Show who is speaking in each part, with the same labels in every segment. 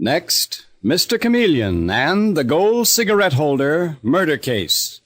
Speaker 1: Next, Mr. Chameleon and the gold cigarette holder murder case.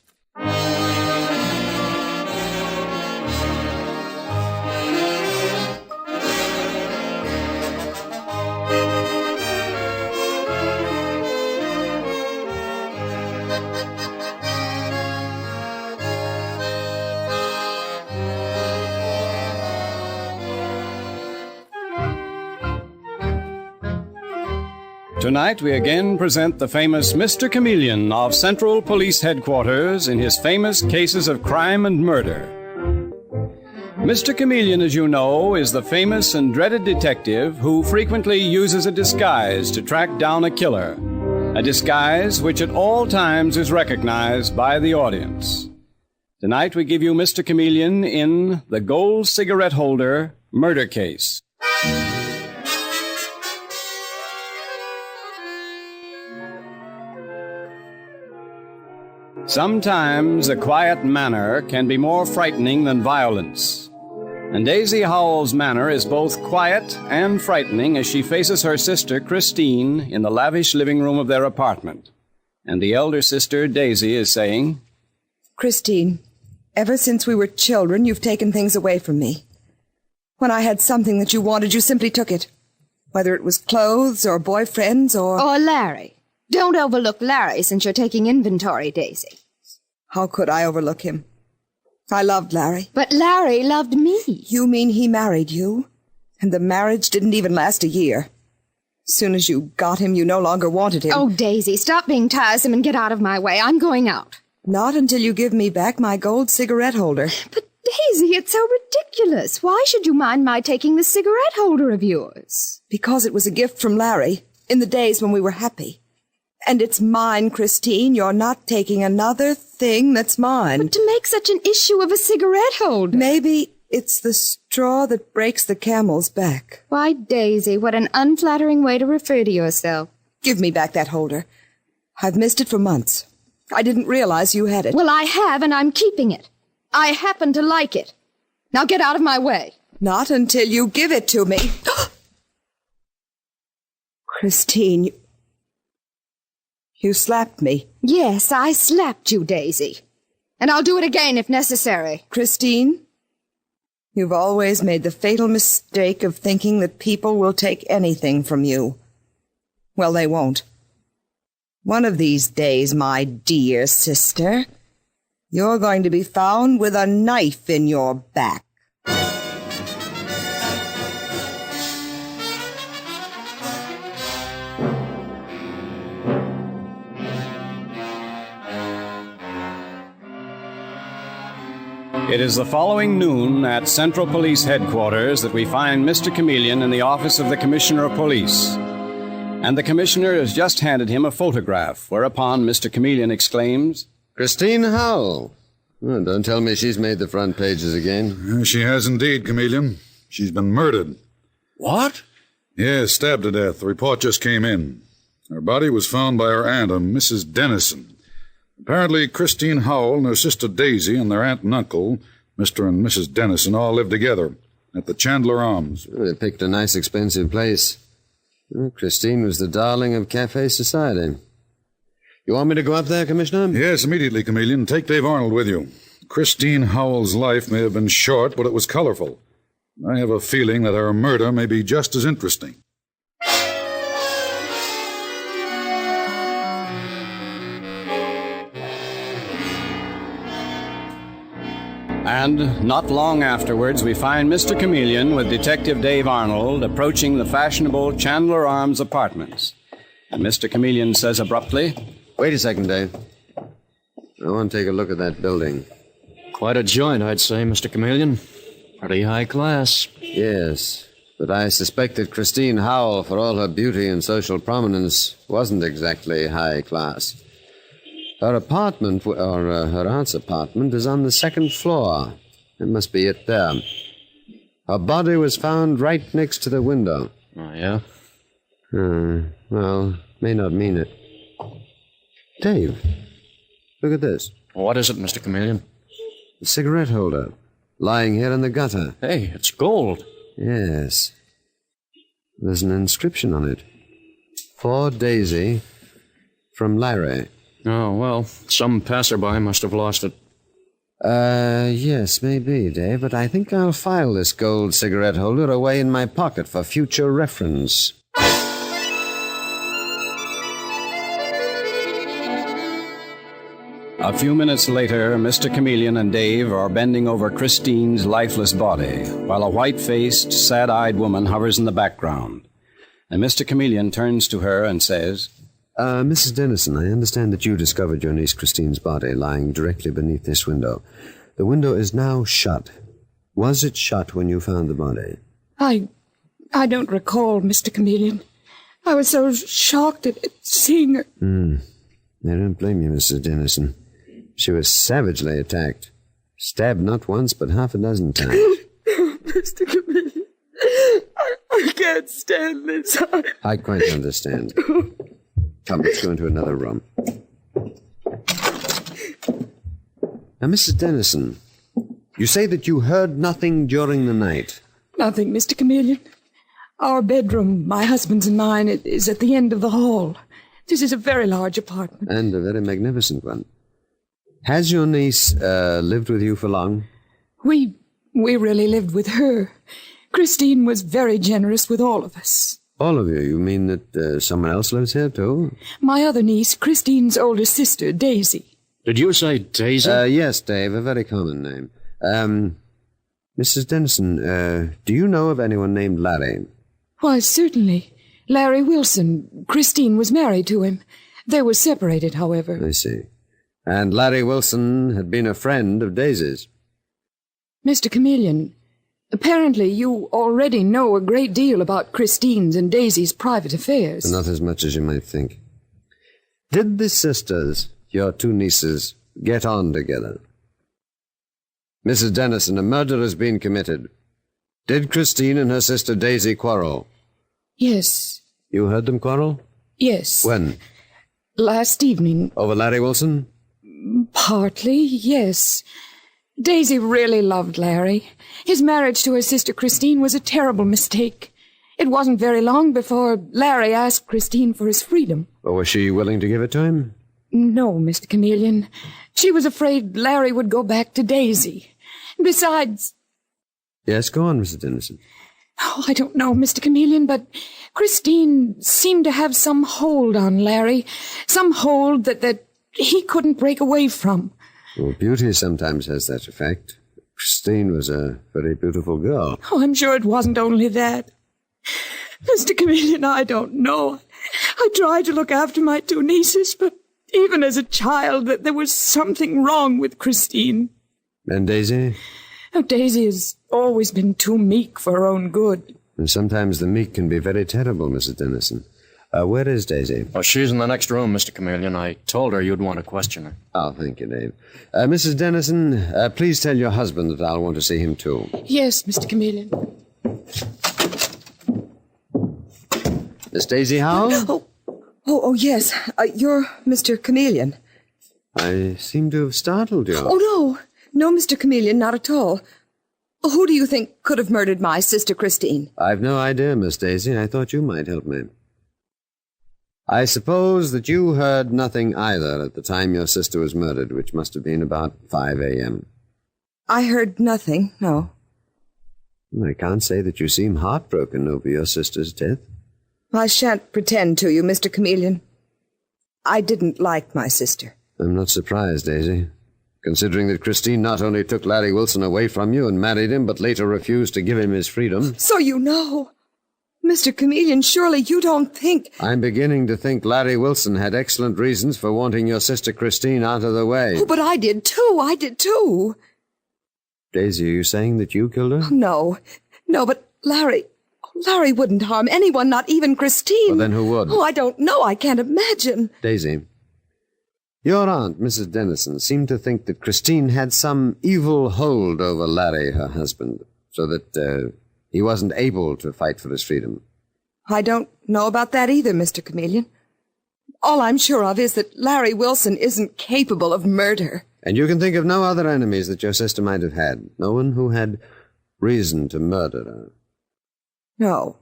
Speaker 1: Tonight we again present the famous Mr. Chameleon of Central Police Headquarters in his famous cases of crime and murder. Mr. Chameleon, as you know, is the famous and dreaded detective who frequently uses a disguise to track down a killer, a disguise which at all times is recognized by the audience. Tonight we give you Mr. Chameleon in the gold cigarette holder murder case. Sometimes a quiet manner can be more frightening than violence. And Daisy Howell's manner is both quiet and frightening as she faces her sister, Christine, in the lavish living room of their apartment. And the elder sister, Daisy, is saying,
Speaker 2: Christine, ever since we were children, you've taken things away from me. When I had something that you wanted, you simply took it. Whether it was clothes or boyfriends or...
Speaker 3: Or Larry. Don't overlook Larry since you're taking inventory, Daisy.
Speaker 2: How could I overlook him? I loved Larry.
Speaker 3: But Larry loved me.
Speaker 2: You mean he married you? And the marriage didn't even last a year. As soon as you got him, you no longer wanted him.
Speaker 3: Oh, Daisy, stop being tiresome and get out of my way. I'm going out.
Speaker 2: Not until you give me back my gold cigarette holder.
Speaker 3: But, Daisy, it's so ridiculous. Why should you mind my taking the cigarette holder of yours?
Speaker 2: Because it was a gift from Larry in the days when we were happy. And it's mine, Christine. You're not taking another thing that's mine.
Speaker 3: But to make such an issue of a cigarette holder...
Speaker 2: Maybe it's the straw that breaks the camel's back.
Speaker 3: Why, Daisy, what an unflattering way to refer to yourself.
Speaker 2: Give me back that holder. I've missed it for months. I didn't realize you had it.
Speaker 3: Well, I have, and I'm keeping it. I happen to like it. Now get out of my way.
Speaker 2: Not until you give it to me. Christine, you slapped me.
Speaker 3: Yes, I slapped you, Daisy. And I'll do it again if necessary.
Speaker 2: Christine, you've always made the fatal mistake of thinking that people will take anything from you. Well, they won't. One of these days, my dear sister, you're going to be found with a knife in your back.
Speaker 1: It is the following noon at Central Police Headquarters that we find Mr. Chameleon in the office of the Commissioner of Police. And the Commissioner has just handed him a photograph, whereupon Mr. Chameleon exclaims,
Speaker 4: Christine Howell. Oh, don't tell me she's made the front pages again.
Speaker 5: She has indeed, Chameleon. She's been murdered.
Speaker 1: What?
Speaker 5: Yes, stabbed to death. The report just came in. Her body was found by her aunt, a Mrs. Dennison. Apparently, Christine Howell and her sister Daisy and their aunt and uncle, Mr. and Mrs. Dennison, all lived together at the Chandler Arms.
Speaker 4: They picked a nice, expensive place. Christine was the darling of cafe society. You want me to go up there, Commissioner?
Speaker 5: Yes, immediately, Chameleon. Take Dave Arnold with you. Christine Howell's life may have been short, but it was colorful. I have a feeling that her murder may be just as interesting.
Speaker 1: And not long afterwards, we find Mr. Chameleon with Detective Dave Arnold approaching the fashionable Chandler Arms apartments. And Mr. Chameleon says abruptly,
Speaker 4: Wait a second, Dave. I want to take a look at that building.
Speaker 6: Quite a joint, I'd say, Mr. Chameleon. Pretty high class.
Speaker 4: Yes, but I suspect that Christine Howell, for all her beauty and social prominence, wasn't exactly high class. Her apartment, or her aunt's apartment, is on the second floor. It must be it there. Her body was found right next to the window.
Speaker 6: Oh, yeah?
Speaker 4: Well, may not mean it. Dave, look at this.
Speaker 6: What is it, Mr. Chameleon?
Speaker 4: A cigarette holder, lying here in the gutter.
Speaker 6: Hey, it's gold.
Speaker 4: Yes. There's an inscription on it. For Daisy from Larry.
Speaker 6: Oh, well, some passerby must have lost it.
Speaker 4: Yes, maybe, Dave, but I think I'll file this gold cigarette holder away in my pocket for future reference.
Speaker 1: A few minutes later, Mr. Chameleon and Dave are bending over Christine's lifeless body, while a white-faced, sad-eyed woman hovers in the background. And Mr. Chameleon turns to her and says,
Speaker 4: Mrs. Dennison, I understand that you discovered your niece Christine's body lying directly beneath this window. The window is now shut. Was it shut when you found the body?
Speaker 7: I don't recall, Mr. Chameleon. I was so shocked at seeing her.
Speaker 4: I don't blame you, Mrs. Dennison. She was savagely attacked. Stabbed not once, but half a dozen times.
Speaker 7: Mr. Chameleon, I can't stand this.
Speaker 4: I quite understand. Come, let's go into another room. Now, Mrs. Dennison, you say that you heard nothing during the night.
Speaker 7: Nothing, Mr. Chameleon. Our bedroom, my husband's and mine, is at the end of the hall. This is a very large apartment.
Speaker 4: And a very magnificent one. Has your niece lived with you for long?
Speaker 7: We really lived with her. Christine was very generous with all of us.
Speaker 4: All of you? You mean that someone else lives here, too?
Speaker 7: My other niece, Christine's older sister, Daisy.
Speaker 6: Did you say Daisy?
Speaker 4: Yes, Dave, a very common name. Mrs. Dennison, do you know of anyone named Larry?
Speaker 7: Why, certainly. Larry Wilson. Christine was married to him. They were separated, however.
Speaker 4: I see. And Larry Wilson had been a friend of Daisy's.
Speaker 7: Mr. Chameleon, apparently you already know a great deal about Christine's and Daisy's private affairs.
Speaker 4: Not as much as you might think. Did the sisters, your two nieces, get on together? Mrs. Dennison, a murder has been committed. Did Christine and her sister Daisy quarrel?
Speaker 7: Yes.
Speaker 4: You heard them quarrel?
Speaker 7: Yes.
Speaker 4: When?
Speaker 7: Last evening.
Speaker 4: Over Larry Wilson?
Speaker 7: Partly, yes. Daisy really loved Larry. His marriage to her sister Christine was a terrible mistake. It wasn't very long before Larry asked Christine for his freedom.
Speaker 4: Or was she willing to give it to him?
Speaker 7: No, Mr. Chameleon. She was afraid Larry would go back to Daisy. Besides...
Speaker 4: Yes, go on, Mrs. Dennison.
Speaker 7: Oh, I don't know, Mr. Chameleon, but Christine seemed to have some hold on Larry. Some hold that he couldn't break away from.
Speaker 4: Well, beauty sometimes has that effect. Christine was a very beautiful girl.
Speaker 7: Oh, I'm sure it wasn't only that. Mr. Chameleon, I don't know. I tried to look after my two nieces, but even as a child, there was something wrong with Christine.
Speaker 4: And Daisy?
Speaker 7: Oh, Daisy has always been too meek for her own good.
Speaker 4: And sometimes the meek can be very terrible, Mrs. Dennison. Where is Daisy?
Speaker 6: Oh, she's in the next room, Mr. Chameleon. I told her you'd want to question her.
Speaker 4: Oh, thank you, Dave. Mrs. Dennison, please tell your husband that I'll want to see him, too.
Speaker 7: Yes, Mr. Chameleon.
Speaker 4: Miss Daisy Howell?
Speaker 2: Oh, yes. You're Mr. Chameleon.
Speaker 4: I seem to have startled you.
Speaker 2: Oh, no. No, Mr. Chameleon, not at all. Who do you think could have murdered my sister Christine?
Speaker 4: I've no idea, Miss Daisy. I thought you might help me. I suppose that you heard nothing either at the time your sister was murdered, which must have been about 5 a.m.
Speaker 2: I heard nothing, no.
Speaker 4: I can't say that you seem heartbroken over your sister's death.
Speaker 2: I shan't pretend to you, Mr. Chameleon. I didn't like my sister.
Speaker 4: I'm not surprised, Daisy, considering that Christine not only took Larry Wilson away from you and married him, but later refused to give him his freedom.
Speaker 2: So you know. Mr. Chameleon, surely you don't think...
Speaker 4: I'm beginning to think Larry Wilson had excellent reasons for wanting your sister Christine out of the way.
Speaker 2: Oh, but I did too.
Speaker 4: Daisy, are you saying that you killed her?
Speaker 2: No, but Larry wouldn't harm anyone, not even Christine.
Speaker 4: Well, then who would?
Speaker 2: Oh, I don't know. I can't imagine.
Speaker 4: Daisy, your aunt, Mrs. Dennison, seemed to think that Christine had some evil hold over Larry, her husband, so that he wasn't able to fight for his freedom.
Speaker 2: I don't know about that either, Mr. Chameleon. All I'm sure of is that Larry Wilson isn't capable of murder.
Speaker 4: And you can think of no other enemies that your sister might have had? No one who had reason to murder her?
Speaker 2: No.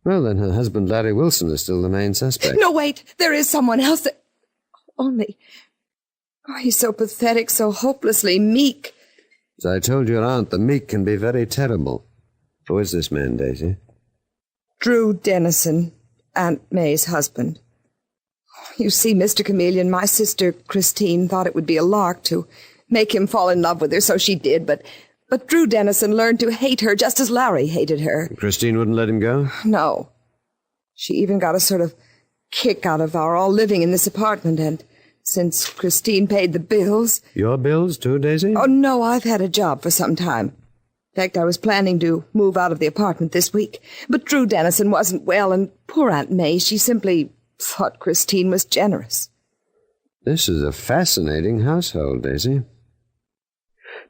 Speaker 4: Well, then her husband, Larry Wilson, is still the main suspect.
Speaker 2: No, wait. There is someone else that... Only... Oh, he's so pathetic, so hopelessly meek.
Speaker 4: As I told your aunt, the meek can be very terrible. Who is this man, Daisy?
Speaker 2: Drew Dennison, Aunt May's husband. You see, Mr. Chameleon, my sister Christine thought it would be a lark to make him fall in love with her, so she did, but Drew Dennison learned to hate her just as Larry hated her.
Speaker 4: Christine wouldn't let him go?
Speaker 2: No. She even got a sort of kick out of our all living in this apartment, and since Christine paid the bills...
Speaker 4: Your bills, too, Daisy?
Speaker 2: Oh, no, I've had a job for some time. In fact, I was planning to move out of the apartment this week, but Drew Dennison wasn't well, and poor Aunt May, she simply thought Christine was generous.
Speaker 4: This is a fascinating household, Daisy.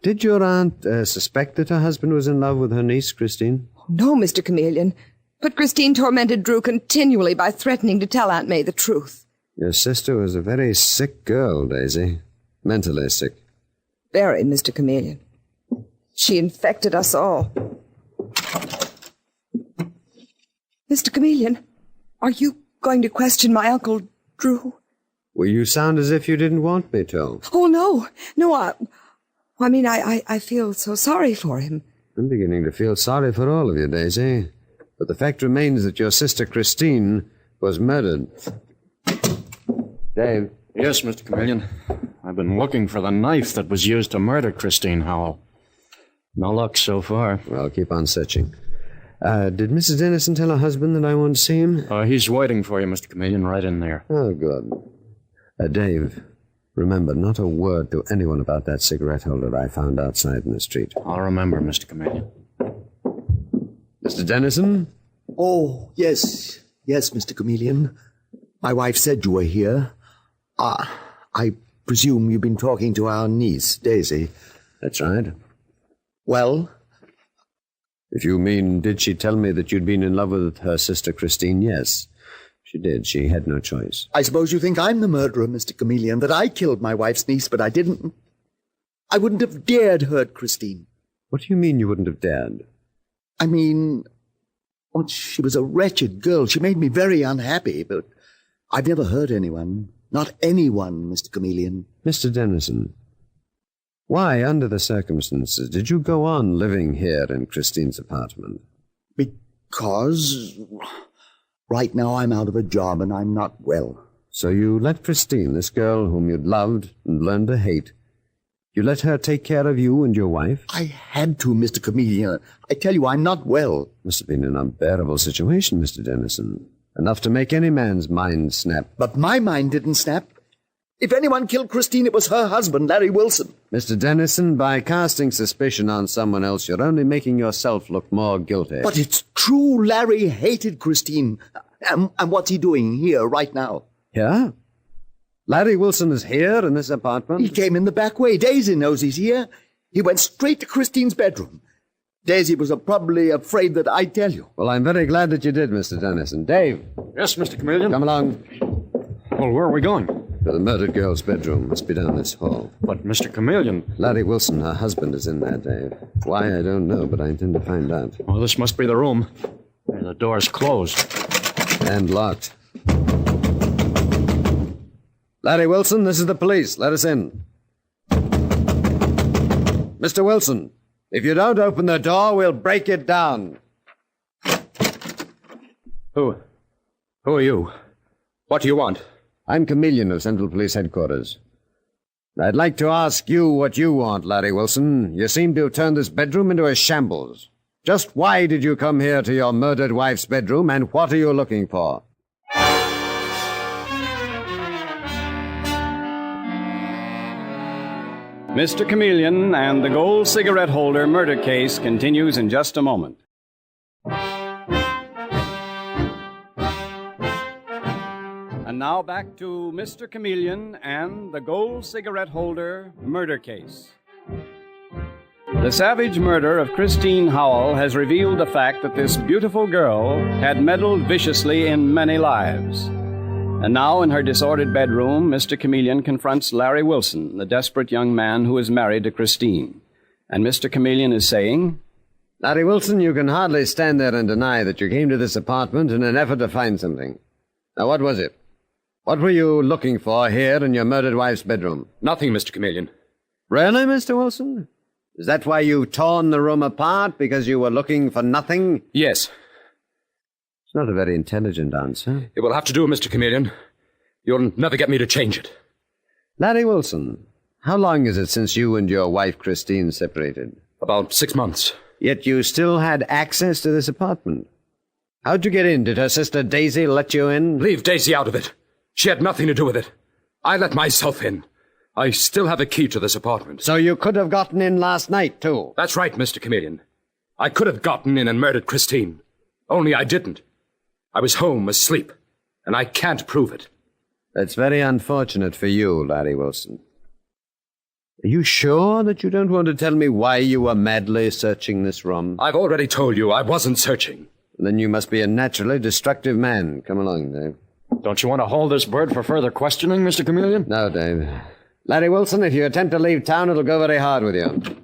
Speaker 4: Did your aunt suspect that her husband was in love with her niece, Christine?
Speaker 2: No, Mr. Chameleon, but Christine tormented Drew continually by threatening to tell Aunt May the truth.
Speaker 4: Your sister was a very sick girl, Daisy. Mentally sick.
Speaker 2: Very, Mr. Chameleon. She infected us all. Mr. Chameleon, are you going to question my Uncle Drew?
Speaker 4: Well, you sound as if you didn't want me to.
Speaker 2: Oh, no. No, I feel so sorry for him.
Speaker 4: I'm beginning to feel sorry for all of you, Daisy. But the fact remains that your sister Christine was murdered. Dave?
Speaker 6: Yes, Mr. Chameleon. I've been looking for the knife that was used to murder Christine Howell. No luck so far.
Speaker 4: Well, keep on searching. Did Mrs. Dennison tell her husband that I want to see him?
Speaker 6: He's waiting for you, Mr. Chameleon, right in there.
Speaker 4: Oh, good. Dave, remember, not a word to anyone about that cigarette holder I found outside in the street.
Speaker 6: I'll remember, Mr. Chameleon.
Speaker 4: Mr. Dennison?
Speaker 8: Oh, yes, Mr. Chameleon. My wife said you were here. I presume you've been talking to our niece, Daisy.
Speaker 4: That's right.
Speaker 8: Well?
Speaker 4: If you mean, did she tell me that you'd been in love with her sister Christine? Yes, she did. She had no choice.
Speaker 8: I suppose you think I'm the murderer, Mr. Chameleon, that I killed my wife's niece, but I didn't. I wouldn't have dared hurt Christine.
Speaker 4: What do you mean you wouldn't have dared?
Speaker 8: I mean, she was a wretched girl. She made me very unhappy, but I've never hurt anyone. Not anyone, Mr. Chameleon.
Speaker 4: Mr. Dennison, why, under the circumstances, did you go on living here in Christine's apartment?
Speaker 8: Because right now I'm out of a job and I'm not well.
Speaker 4: So you let Christine, this girl whom you'd loved and learned to hate, you let her take care of you and your wife?
Speaker 8: I had to, Mr. Chameleon. I tell you, I'm not well.
Speaker 4: Must have been an unbearable situation, Mr. Dennison. Enough to make any man's mind snap.
Speaker 8: But my mind didn't snap. If anyone killed Christine, it was her husband, Larry Wilson.
Speaker 4: Mr. Dennison, by casting suspicion on someone else, you're only making yourself look more guilty.
Speaker 8: But it's true. Larry hated Christine. And what's he doing here right now?
Speaker 4: Here? Larry Wilson is here in this apartment?
Speaker 8: He came in the back way. Daisy knows he's here. He went straight to Christine's bedroom. Daisy was probably afraid that I'd tell you.
Speaker 4: Well, I'm very glad that you did, Mr. Dennison. Dave.
Speaker 6: Yes, Mr. Chameleon?
Speaker 4: Come along.
Speaker 6: Well, where are we going?
Speaker 4: To the murdered girl's bedroom. Must be down this hall.
Speaker 6: But, Mr. Chameleon...
Speaker 4: Larry Wilson, her husband, is in there, Dave. Why, I don't know, but I intend to find out.
Speaker 6: Well, this must be the room. The door's closed.
Speaker 4: And locked. Larry Wilson, this is the police. Let us in. Mr. Wilson, if you don't open the door, we'll break it down.
Speaker 6: Who are you? What do you want?
Speaker 4: I'm Chameleon of Central Police Headquarters. I'd like to ask you what you want, Larry Wilson. You seem to have turned this bedroom into a shambles. Just why did you come here to your murdered wife's bedroom, and what are you looking for?
Speaker 1: Mr. Chameleon and the gold cigarette holder murder case continues in just a moment. And now back to Mr. Chameleon and the gold cigarette holder murder case. The savage murder of Christine Howell has revealed the fact that this beautiful girl had meddled viciously in many lives. And now, in her disordered bedroom, Mr. Chameleon confronts Larry Wilson, the desperate young man who is married to Christine. And Mr. Chameleon is saying,
Speaker 4: Larry Wilson, you can hardly stand there and deny that you came to this apartment in an effort to find something. Now, what was it? What were you looking for here in your murdered wife's bedroom?
Speaker 9: Nothing, Mr. Chameleon.
Speaker 4: Really, Mr. Wilson? Is that why you torn the room apart, because you were looking for nothing?
Speaker 9: Yes.
Speaker 4: It's not a very intelligent answer.
Speaker 9: It will have to do, Mr. Chameleon. You'll never get me to change it.
Speaker 4: Larry Wilson, how long is it since you and your wife Christine separated?
Speaker 9: About 6 months.
Speaker 4: Yet you still had access to this apartment. How'd you get in? Did her sister Daisy let you in?
Speaker 9: Leave Daisy out of it. She had nothing to do with it. I let myself in. I still have a key to this apartment.
Speaker 4: So you could have gotten in last night, too?
Speaker 9: That's right, Mr. Chameleon. I could have gotten in and murdered Christine. Only I didn't. I was home asleep, and I can't prove it.
Speaker 4: That's very unfortunate for you, Larry Wilson. Are you sure that you don't want to tell me why you were madly searching this room?
Speaker 9: I've already told you I wasn't searching.
Speaker 4: Then you must be a naturally destructive man. Come along, Dave.
Speaker 6: Don't you want to hold this bird for further questioning, Mr. Chameleon?
Speaker 4: No, Dave. Larry Wilson, if you attempt to leave town, it'll go very hard with you.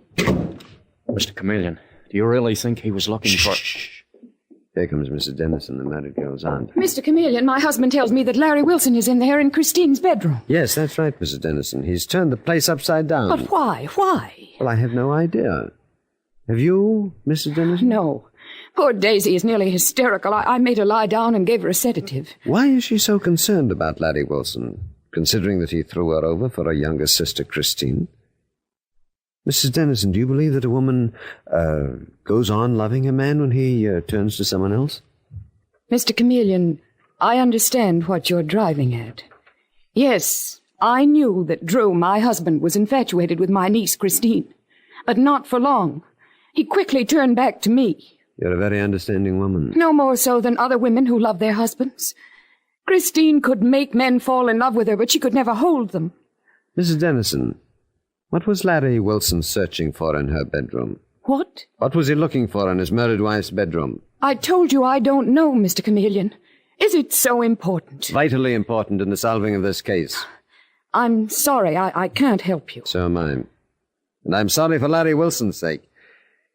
Speaker 6: Mr. Chameleon, do you really think he was looking for...
Speaker 4: Here comes Mrs. Dennison, the murdered girl's aunt.
Speaker 7: Mr. Chameleon, my husband tells me that Larry Wilson is in there in Christine's bedroom.
Speaker 4: Yes, that's right, Mrs. Dennison. He's turned the place upside down.
Speaker 7: But why? Why?
Speaker 4: Well, I have no idea. Have you, Mrs. Dennison?
Speaker 7: No. Poor Daisy is nearly hysterical. I made her lie down and gave her a sedative.
Speaker 4: Why is she so concerned about Larry Wilson, considering that he threw her over for her younger sister, Christine? Mrs. Dennison, do you believe that a woman goes on loving a man when he turns to someone else?
Speaker 7: Mr. Chameleon, I understand what you're driving at. Yes, I knew that Drew, my husband, was infatuated with my niece, Christine. But not for long. He quickly turned back to me.
Speaker 4: You're a very understanding woman.
Speaker 7: No more so than other women who love their husbands. Christine could make men fall in love with her, but she could never hold them.
Speaker 4: Mrs. Dennison, what was Larry Wilson searching for in her bedroom?
Speaker 7: What?
Speaker 4: What was he looking for in his murdered wife's bedroom?
Speaker 7: I told you I don't know, Mr. Chameleon. Is it so important?
Speaker 4: Vitally important in the solving of this case.
Speaker 7: I'm sorry, I can't help you.
Speaker 4: So am I. And I'm sorry for Larry Wilson's sake.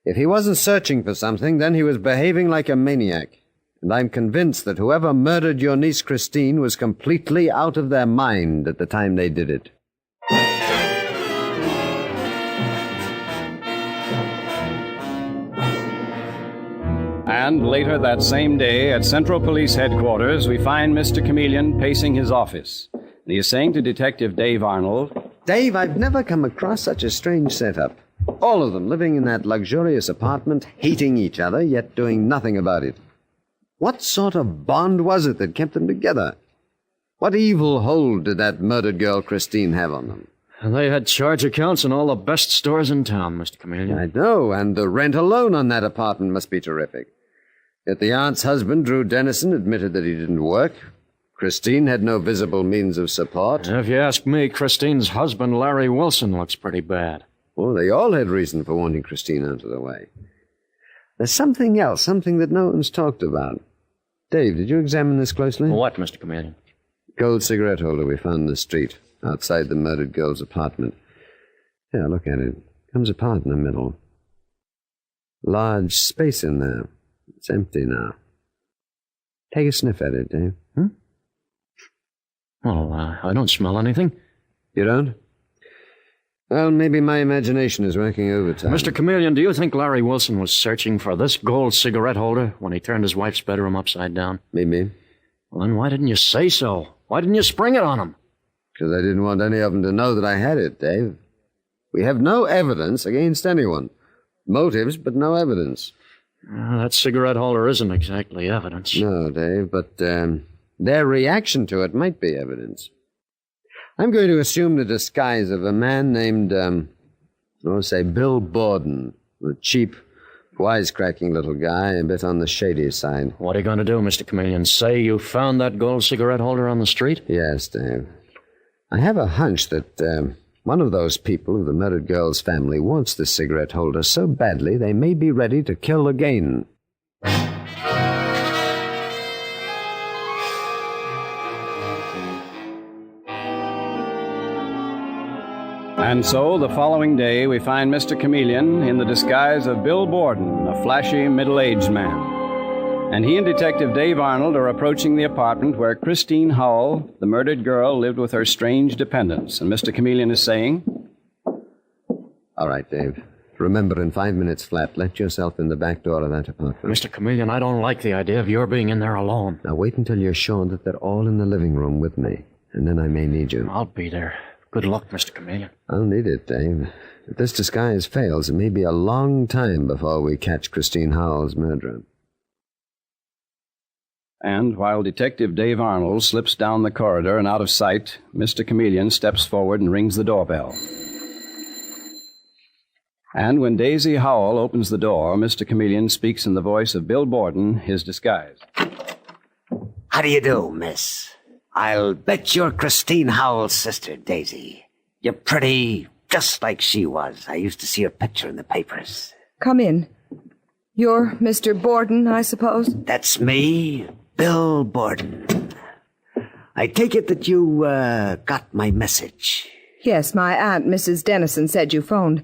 Speaker 4: If he wasn't searching for something, then he was behaving like a maniac. And I'm convinced that whoever murdered your niece Christine was completely out of their mind at the time they did it.
Speaker 1: And later that same day at Central Police Headquarters, we find Mr. Chameleon pacing his office. And he is saying to Detective Dave Arnold,
Speaker 4: Dave, I've never come across such a strange setup. All of them living in that luxurious apartment, hating each other, yet doing nothing about it. What sort of bond was it that kept them together? What evil hold did that murdered girl Christine have on them?
Speaker 6: And they had charge accounts in all the best stores in town, Mr. Chameleon.
Speaker 4: I know, and the rent alone on that apartment must be terrific. Yet the aunt's husband, Drew Dennison, admitted that he didn't work. Christine had no visible means of support.
Speaker 6: If you ask me, Christine's husband, Larry Wilson, looks pretty bad.
Speaker 4: Well, they all had reason for wanting Christine out of the way. There's something else, something that no one's talked about. Dave, did you examine this closely?
Speaker 6: What, Mr. Chameleon?
Speaker 4: Gold cigarette holder we found in the street, outside the murdered girl's apartment. Yeah, look at it. Comes apart in the middle. Large space in there. It's empty now. Take a sniff at it, Dave.
Speaker 6: Well, I don't smell anything.
Speaker 4: You don't? Well, maybe my imagination is working overtime.
Speaker 6: Mr. Chameleon, do you think Larry Wilson was searching for this gold cigarette holder when he turned his wife's bedroom upside down?
Speaker 4: Maybe.
Speaker 6: Well, then why didn't you say so? Why didn't you spring it on him?
Speaker 4: Because I didn't want any of them to know that I had it, Dave. We have no evidence against anyone. Motives, but no evidence.
Speaker 6: That cigarette holder isn't exactly evidence.
Speaker 4: No, Dave, but their reaction to it might be evidence. I'm going to assume the disguise of a man named, say, Bill Borden, a cheap, wisecracking little guy, a bit on the shady side.
Speaker 6: What are you going to do, Mr. Chameleon? Say you found that gold cigarette holder on the street?
Speaker 4: Yes, Dave. I have a hunch that one of those people of the murdered girl's family wants this cigarette holder so badly they may be ready to kill again.
Speaker 1: And so, the following day, we find Mr. Chameleon in the disguise of Bill Borden, a flashy, middle-aged man. And he and Detective Dave Arnold are approaching the apartment where Christine Howell, the murdered girl, lived with her strange dependents. And Mr. Chameleon is saying...
Speaker 4: All right, Dave. Remember, in 5 minutes flat, let yourself in the back door of that apartment.
Speaker 6: Mr. Chameleon, I don't like the idea of your being in there alone.
Speaker 4: Now, wait until you're sure that they're all in the living room with me, and then I may need you.
Speaker 6: I'll be there. Good luck, Mr. Chameleon.
Speaker 4: I'll need it, Dave. If this disguise fails, it may be a long time before we catch Christine Howell's murderer.
Speaker 1: And while Detective Dave Arnold slips down the corridor and out of sight, Mr. Chameleon steps forward and rings the doorbell. And when Daisy Howell opens the door, Mr. Chameleon speaks in the voice of Bill Borden, his disguise.
Speaker 10: How do you do, miss? I'll bet you're Christine Howell's sister, Daisy. You're pretty, just like she was. I used to see her picture in the papers.
Speaker 2: Come in. You're Mr. Borden, I suppose?
Speaker 10: That's me, Bill Borden. I take it that you, got my message.
Speaker 2: Yes, my aunt, Mrs. Dennison, said you phoned.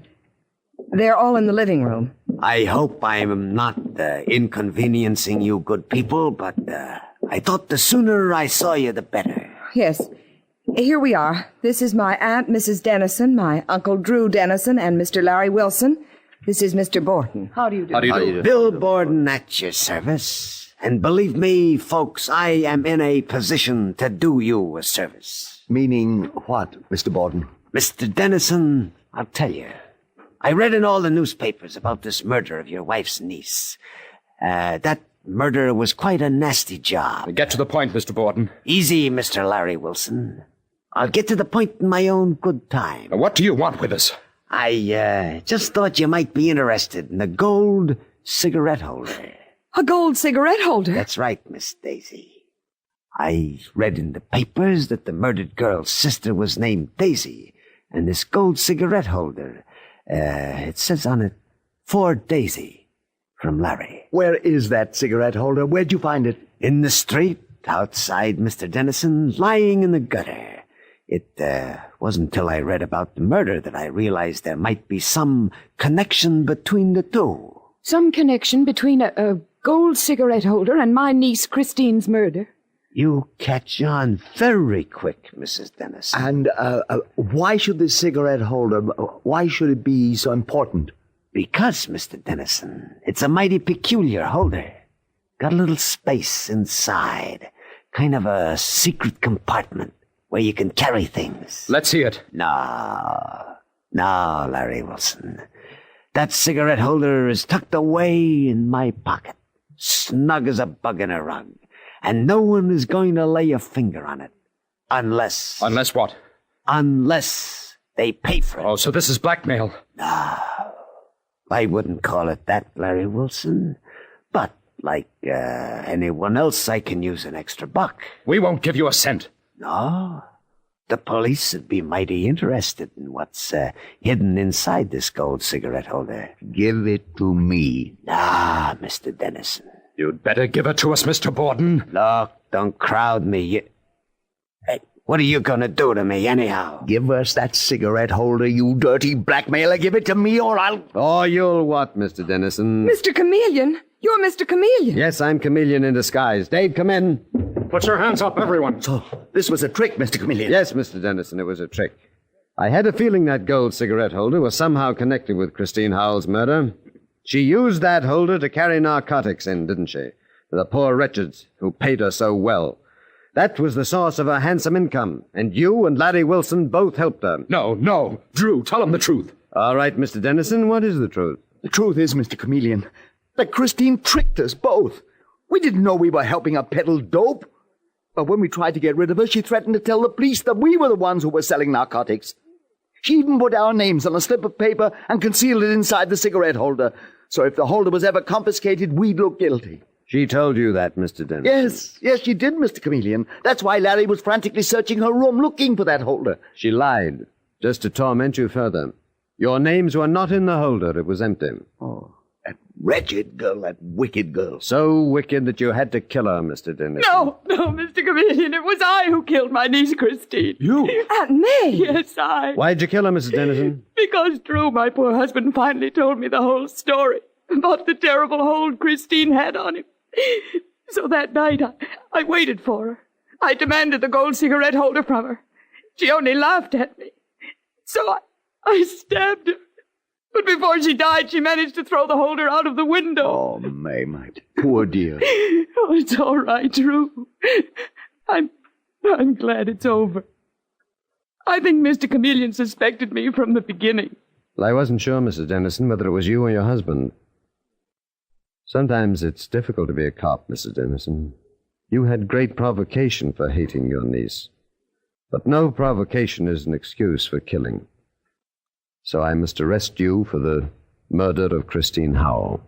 Speaker 2: They're all in the living room.
Speaker 10: I hope I'm not inconveniencing you good people, but I thought the sooner I saw you, the better.
Speaker 2: Yes. Here we are. This is my aunt, Mrs. Dennison, my Uncle Drew Dennison, and Mr. Larry Wilson. This is Mr. Borden.
Speaker 3: How do you do?
Speaker 6: How do you do?
Speaker 10: Bill Borden at your service. And believe me, folks, I am in a position to do you a service.
Speaker 8: Meaning what, Mr. Borden?
Speaker 10: Mr. Dennison, I'll tell you. I read in all the newspapers about this murder of your wife's niece. That murder was quite a nasty job.
Speaker 9: Get to the point, Mr. Borden.
Speaker 10: Easy, Mr. Larry Wilson. I'll get to the point in my own good time.
Speaker 9: What do you want with us?
Speaker 10: I just thought you might be interested in a gold cigarette holder.
Speaker 7: A gold cigarette holder?
Speaker 10: That's right, Miss Daisy. I read in the papers that the murdered girl's sister was named Daisy, and this gold cigarette holder, it says on it, "For Daisy," from Larry.
Speaker 8: Where is that cigarette holder? Where'd you find it?
Speaker 10: In the street, outside Mr. Dennison, lying in the gutter. It wasn't till I read about the murder that I realized there might be some connection between the two.
Speaker 7: Some connection between a gold cigarette holder and my niece Christine's murder?
Speaker 10: You catch on very quick, Mrs. Dennison.
Speaker 8: And why should this cigarette holder, why should it be so important?
Speaker 10: Because, Mr. Dennison, it's a mighty peculiar holder. Got a little space inside. Kind of a secret compartment where you can carry things.
Speaker 9: Let's see it.
Speaker 10: No, Larry Wilson. That cigarette holder is tucked away in my pocket, snug as a bug in a rug, and no one is going to lay a finger on it. Unless...
Speaker 9: Unless what?
Speaker 10: Unless they pay for it.
Speaker 9: Oh, so this is blackmail.
Speaker 10: No, I wouldn't call it that, Larry Wilson. But, like anyone else, I can use an extra buck.
Speaker 9: We won't give you a cent.
Speaker 10: No, the police would be mighty interested in what's hidden inside this gold cigarette holder.
Speaker 8: Give it to me.
Speaker 10: Nah, Mr. Dennison.
Speaker 9: You'd better give it to us, Mr. Borden.
Speaker 10: Look, don't crowd me. Hey, what are you going to do to me, anyhow?
Speaker 8: Give us that cigarette holder, you dirty blackmailer. Give it to me or I'll...
Speaker 4: Oh, you'll what, Mr. Dennison?
Speaker 7: Mr. Chameleon? You're Mr. Chameleon.
Speaker 4: Yes, I'm Chameleon in disguise. Dave, come in.
Speaker 6: Put your hands up, everyone.
Speaker 8: So, this was a trick, Mr. Chameleon.
Speaker 4: Yes, Mr. Dennison, it was a trick. I had a feeling that gold cigarette holder was somehow connected with Christine Howell's murder. She used that holder to carry narcotics in, didn't she? To the poor wretches who paid her so well. That was the source of her handsome income, and you and Larry Wilson both helped her.
Speaker 9: No. Drew, tell him the truth.
Speaker 4: All right, Mr. Dennison, what is the truth?
Speaker 8: The truth is, Mr. Chameleon, that Christine tricked us both. We didn't know we were helping her peddle dope. But when we tried to get rid of her, she threatened to tell the police that we were the ones who were selling narcotics. She even put our names on a slip of paper and concealed it inside the cigarette holder. So if the holder was ever confiscated, we'd look guilty.
Speaker 4: She told you that, Mr. Dennison.
Speaker 8: Yes, she did, Mr. Chameleon. That's why Larry was frantically searching her room looking for that holder.
Speaker 4: She lied, just to torment you further. Your names were not in the holder. It was empty.
Speaker 8: Oh, wretched girl, that wicked girl.
Speaker 4: So wicked that you had to kill her, Mr. Dennison.
Speaker 7: No, Mr. Chameleon, it was I who killed my niece Christine.
Speaker 6: You?
Speaker 2: Aunt May!
Speaker 7: Yes, I.
Speaker 4: Why'd you kill her, Mrs. Dennison?
Speaker 7: Because Drew, my poor husband, finally told me the whole story about the terrible hold Christine had on him. So that night, I waited for her. I demanded the gold cigarette holder from her. She only laughed at me. So I stabbed her. But before she died, she managed to throw the holder out of the window.
Speaker 8: Oh, May, my poor dear.
Speaker 7: Oh, it's all right, Drew. I'm glad it's over. I think Mr. Chameleon suspected me from the beginning.
Speaker 4: Well, I wasn't sure, Mrs. Dennison, whether it was you or your husband. Sometimes it's difficult to be a cop, Mrs. Dennison. You had great provocation for hating your niece. But no provocation is an excuse for killing. So I must arrest you for the murder of Christine Howell.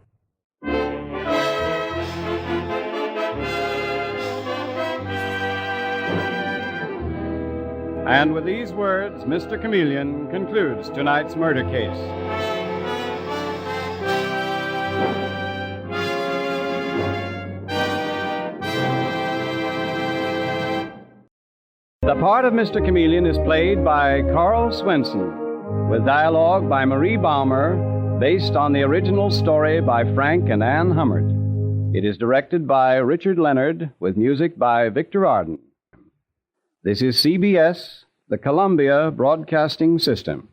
Speaker 1: And with these words, Mr. Chameleon concludes tonight's murder case. The part of Mr. Chameleon is played by Carl Swenson, with dialogue by Marie Baumer, based on the original story by Frank and Ann Hummert. It is directed by Richard Leonard, with music by Victor Arden. This is CBS, the Columbia Broadcasting System.